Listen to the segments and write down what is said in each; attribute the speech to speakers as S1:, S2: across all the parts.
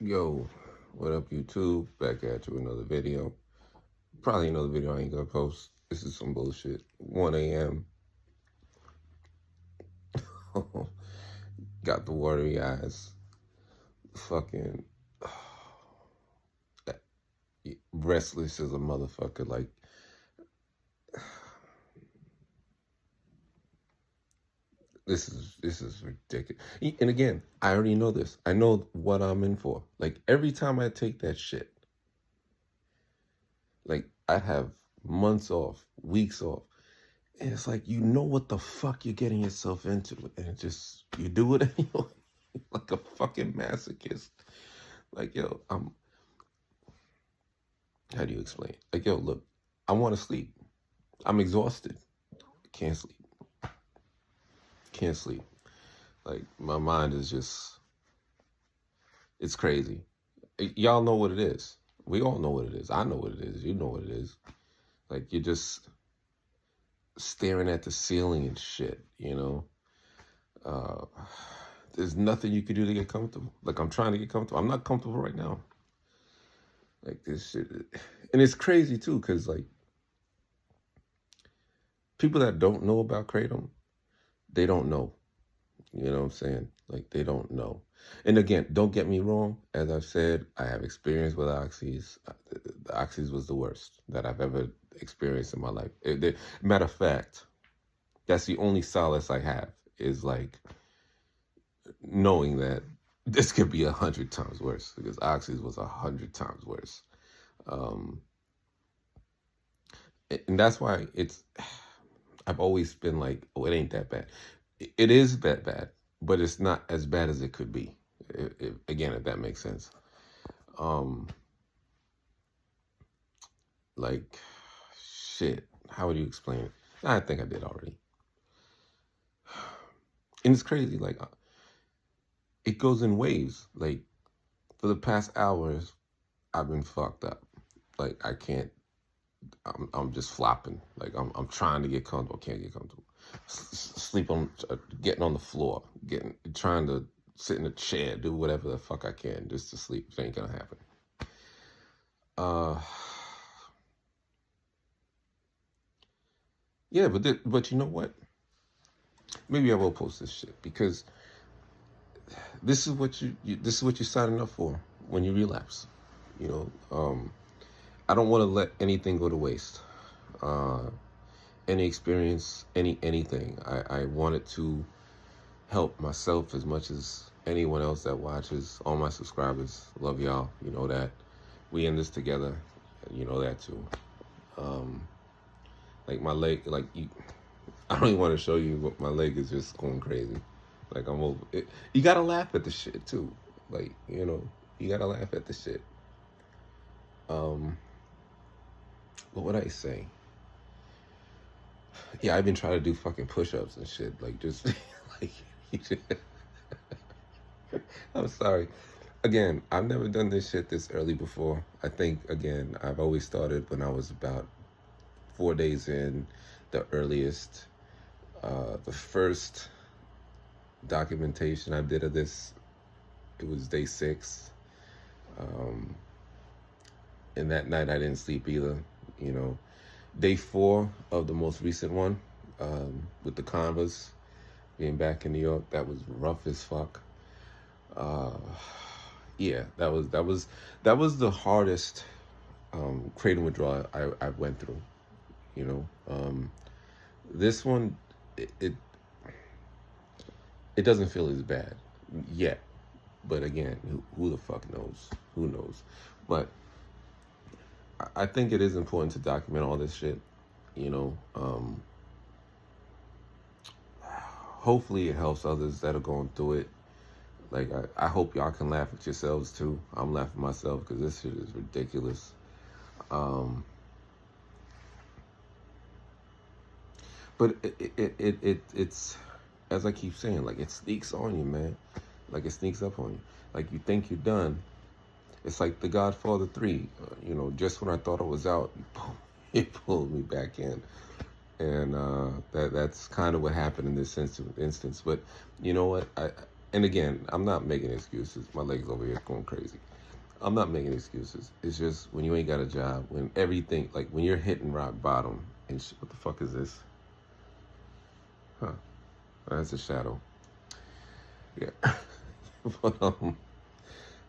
S1: Yo, what up YouTube? Back at you with another video. Probably another video I ain't gonna post. This is some bullshit. 1 a.m. Got the watery eyes. Fucking restless as a motherfucker. Like, this is ridiculous. And again, I already know this. I know what I'm in for. Like, every time I take that shit, like, I have months off, weeks off. And it's like, you know what the fuck you're getting yourself into. And it just, you do it anyway. Like a fucking masochist. Like, yo, how do you explain? Like, yo, look, I want to sleep. I'm exhausted. Can't sleep. Can't sleep. Like, my mind is just, it's crazy. Y'all know what it is. We all know what it is. I know what it is. You know what it is. Like, you're just staring at the ceiling and shit, you know? There's nothing you can do to get comfortable. Like, I'm trying to get comfortable. I'm not comfortable right now. Like, this shit. And it's crazy, too, because, like, people that don't know about Kratom, they don't know. You know what I'm saying? Like, they don't know. And again, don't get me wrong. As I've said, I have experience with oxys. The oxys was the worst that I've ever experienced in my life. Matter of fact, that's the only solace I have is, like, knowing that this could be 100 times worse, because oxys was 100 times worse. And that's why I've always been like, oh, it ain't that bad. It is that bad, but it's not as bad as it could be. Again, if that makes sense. Like, shit, how would you explain it? I think I did already. And it's crazy, like, it goes in waves. Like, for the past hours, I've been fucked up. Like, I can't, I'm just flopping. Like, I'm trying to get comfortable, can't get comfortable. Sleep on, getting on the floor, trying to sit in a chair, do whatever the fuck I can just to sleep. It ain't gonna happen. Yeah, but you know what? Maybe I will post this shit, because this is what you're signing up for when you relapse. You know, I don't want to let anything go to waste. Any experience, anything. I wanted to help myself as much as anyone else that watches. All my subscribers, love y'all. You know that. We in this together. You know that too. Like, my leg, like, I don't even want to show you, but my leg is just going crazy. Like, I'm over it. You gotta laugh at the shit too. Like, you know, you gotta laugh at the shit. What would I say? Yeah, I've been trying to do fucking push-ups and shit. Like, just like, I'm sorry. Again, I've never done this shit this early before. I think, again, I've always started when I was about 4 days in, the earliest. The first documentation I did of this, it was day 6. And that night I didn't sleep either, you know. Day 4 of the most recent one, with the Converse, being back in New York, that was rough as fuck. Yeah, that was the hardest Kratom withdrawal I went through, you know. This one, it doesn't feel as bad yet, but again, who the fuck knows? Who knows? But I think it is important to document all this shit, you know. Hopefully it helps others that are going through it. Like, I hope y'all can laugh at yourselves too. I'm laughing myself because this shit is ridiculous. But it's, as I keep saying, like, it sneaks on you, man. Like, it sneaks up on you. Like, you think you're done. It's like The Godfather 3. You know, just when I thought I was out, it pulled me back in. And that's kind of what happened in this instance. But you know what? And again, I'm not making excuses. My legs over here going crazy. I'm not making excuses. It's just when you ain't got a job, when everything, like when you're hitting rock bottom, and what the fuck is this? Huh? That's a shadow. Yeah. But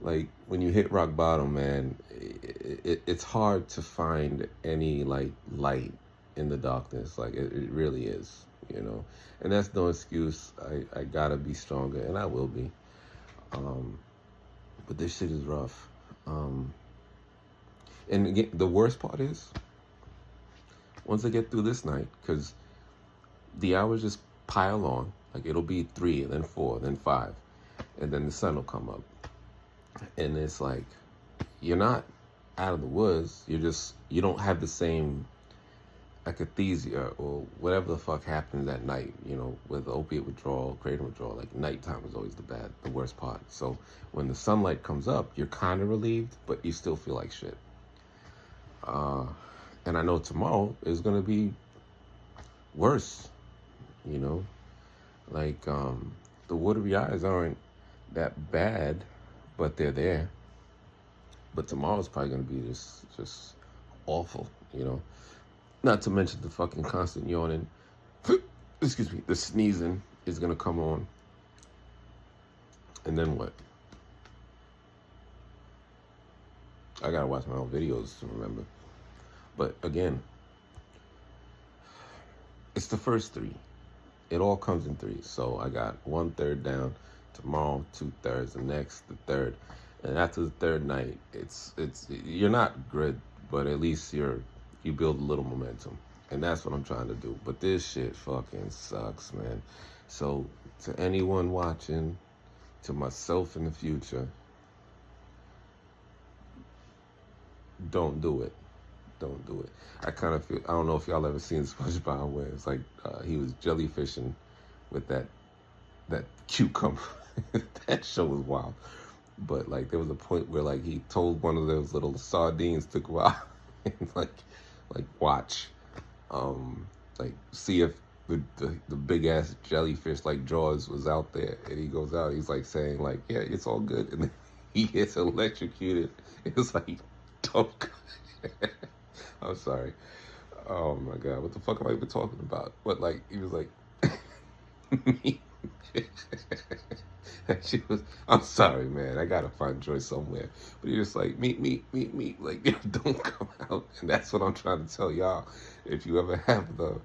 S1: like when you hit rock bottom, man, it's hard to find any like light in the darkness. Like it really is, you know. And that's no excuse. I gotta be stronger, and I will be. But this shit is rough. And again, the worst part is once I get through this night, because the hours just pile on. Like it'll be 3, then 4, then 5, and then the sun will come up. And it's like, you're not out of the woods. You don't have the same akathisia or whatever the fuck happens at night, you know, with opiate withdrawal, kratom withdrawal. Like nighttime is always the worst part. So when the sunlight comes up, you're kind of relieved, but you still feel like shit. And I know tomorrow is going to be worse, you know, like, the watery eyes aren't that bad, but they're there. But tomorrow's probably going to be just awful, you know. Not to mention the fucking constant yawning. Excuse me. The sneezing is going to come on. And then what? I got to watch my own videos to remember. But again, it's the first 3. It all comes in 3. So I got 1/3 down tomorrow, 2/3 the next, the third. And after the third night, it's you're not good, but at least you build a little momentum. And that's what I'm trying to do. But this shit fucking sucks, man. So to anyone watching, to myself in the future, don't do it. Don't do it. I kind of feel, I don't know if y'all ever seen SpongeBob where it's like he was jellyfishing with that cucumber. That show was wild. But like there was a point where like he told one of those little sardines to go out and like watch, like see if the big ass jellyfish like Jaws was out there, and he goes out, he's like saying like, yeah, it's all good, and then he gets electrocuted. It's like, don't. I'm sorry. Oh my god, what the fuck am I even talking about? But like he was like, she was. I'm sorry, man. I gotta find joy somewhere. But he was like, meet. Like, don't come out. And that's what I'm trying to tell y'all. If you ever have the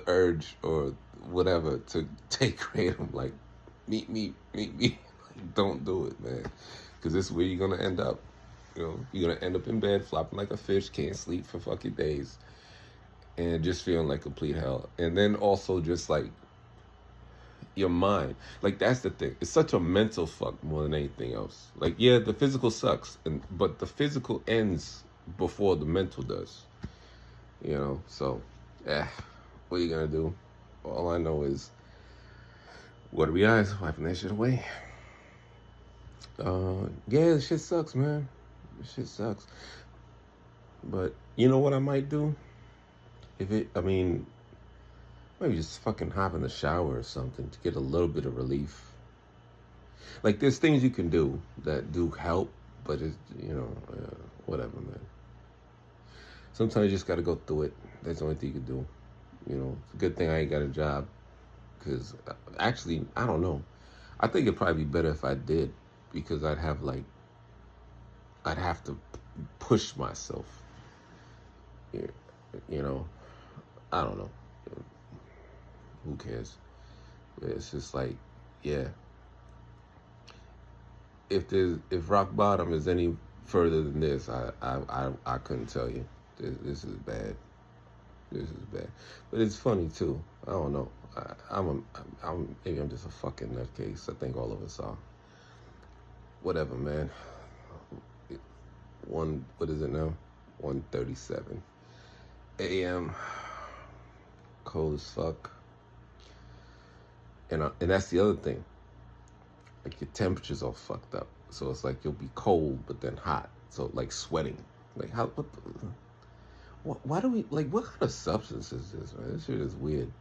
S1: urge or whatever to take kratom, like, meet. Like, don't do it, man. Because this is where you're gonna end up. You know, you're gonna end up in bed flopping like a fish, can't sleep for fucking days, and just feeling like complete hell. And then also just like your mind, like that's the thing. It's such a mental fuck more than anything else. Like, yeah, the physical sucks, but the physical ends before the mental does. You know, so what are you gonna do? All I know is, watery eyes, wiping that shit away. Yeah, this shit sucks, man. This shit sucks. But you know what I might do? Maybe just fucking hop in the shower or something to get a little bit of relief. Like, there's things you can do that do help, but it's, whatever, man. Sometimes you just gotta go through it. That's the only thing you can do. You know, it's a good thing I ain't got a job. Because, actually, I don't know. I think it'd probably be better if I did. Because I'd have to push myself. You know, I don't know. Who cares? It's just like, yeah. If rock bottom is any further than this, I couldn't tell you. This is bad. This is bad. But it's funny too. I don't know. Maybe I'm just a fucking nutcase. I think all of us are. Whatever, man. What is it now? 1:37 a.m. Cold as fuck. And that's the other thing. Like, your temperature's all fucked up. So it's like you'll be cold but then hot. So like sweating. Like why do we, like, what kind of substance is this, man? This shit is weird.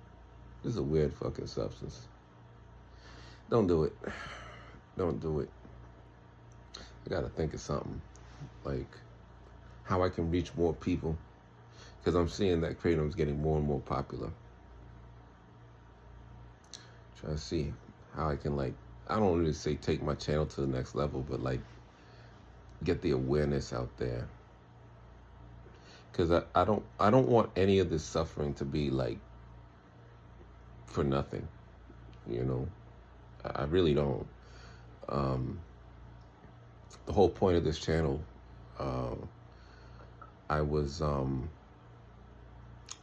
S1: This is a weird fucking substance. Don't do it. Don't do it. I gotta think of something like how I can reach more people, because I'm seeing that Kratom's getting more and more popular. Try to see how I can, like, I don't really say take my channel to the next level, but like get the awareness out there. Because I don't want any of this suffering to be like for nothing, you know. I really don't. The whole point of this channel, I was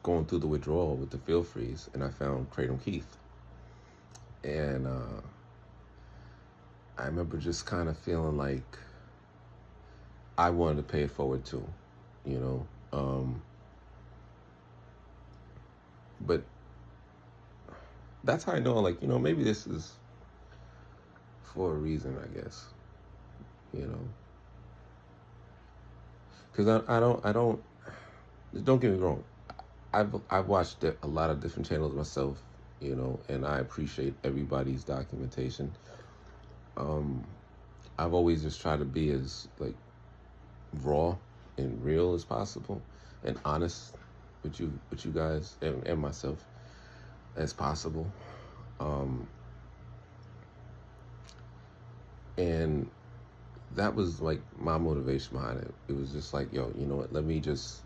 S1: going through the withdrawal with the feel freeze, and I found Kratom Keith, and I remember just kind of feeling like I wanted to pay it forward too, you know. But that's how I know, like, you know, maybe this is for a reason, I guess, you know. Because I don't get me wrong. I've watched a lot of different channels myself, you know, and I appreciate everybody's documentation. I've always just tried to be as like raw and real as possible, and honest with you guys and myself as possible. And that was like my motivation behind it. It was just like, yo, you know what? Let me just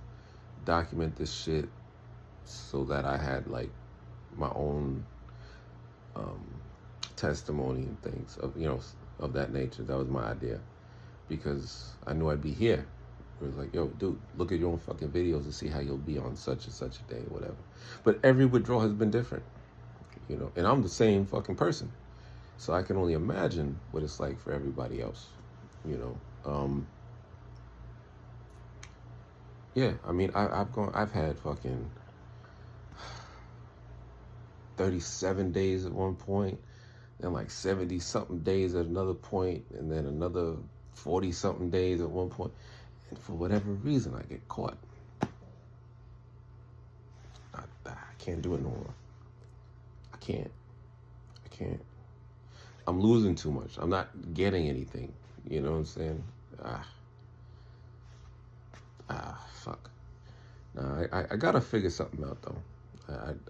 S1: document this shit so that I had like my own testimony and things of, you know, of that nature. That was my idea, because I knew I'd be here. It was like, yo, dude, look at your own fucking videos and see how you'll be on such and such a day, whatever. But every withdrawal has been different, you know, and I'm the same fucking person. So I can only imagine what it's like for everybody else, you know. Yeah, I mean, I've had fucking 37 days at one point, then like 70 something days at another point, and then another 40 something days at one point. And for whatever reason, I get caught. I can't do it no more. I can't. I'm losing too much. I'm not getting anything. You know what I'm saying? Fuck. Nah, I gotta figure something out though.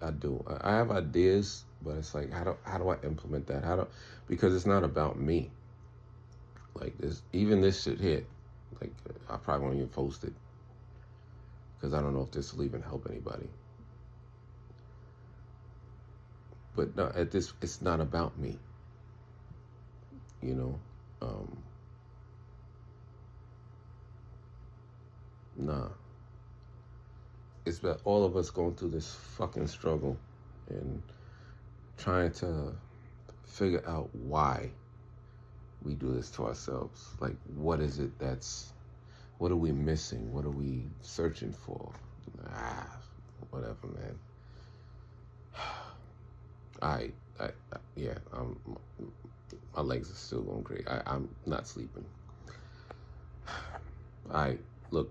S1: I do. I have ideas, but it's like, how do I implement that? Because it's not about me. Like even this shit here, like I probably won't even post it, because I don't know if this will even help anybody. But no, it's not about me. You know, nah. It's about all of us going through this fucking struggle and trying to figure out why we do this to ourselves. Like, what is it what are we missing? What are we searching for? Whatever, man. Yeah, my legs are still going crazy. I'm not sleeping. Look,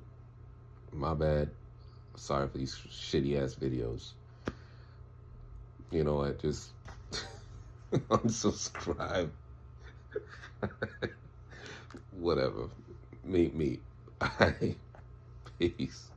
S1: my bad. Sorry for these shitty ass videos. You know, I just unsubscribe. Whatever. Meet me. Peace.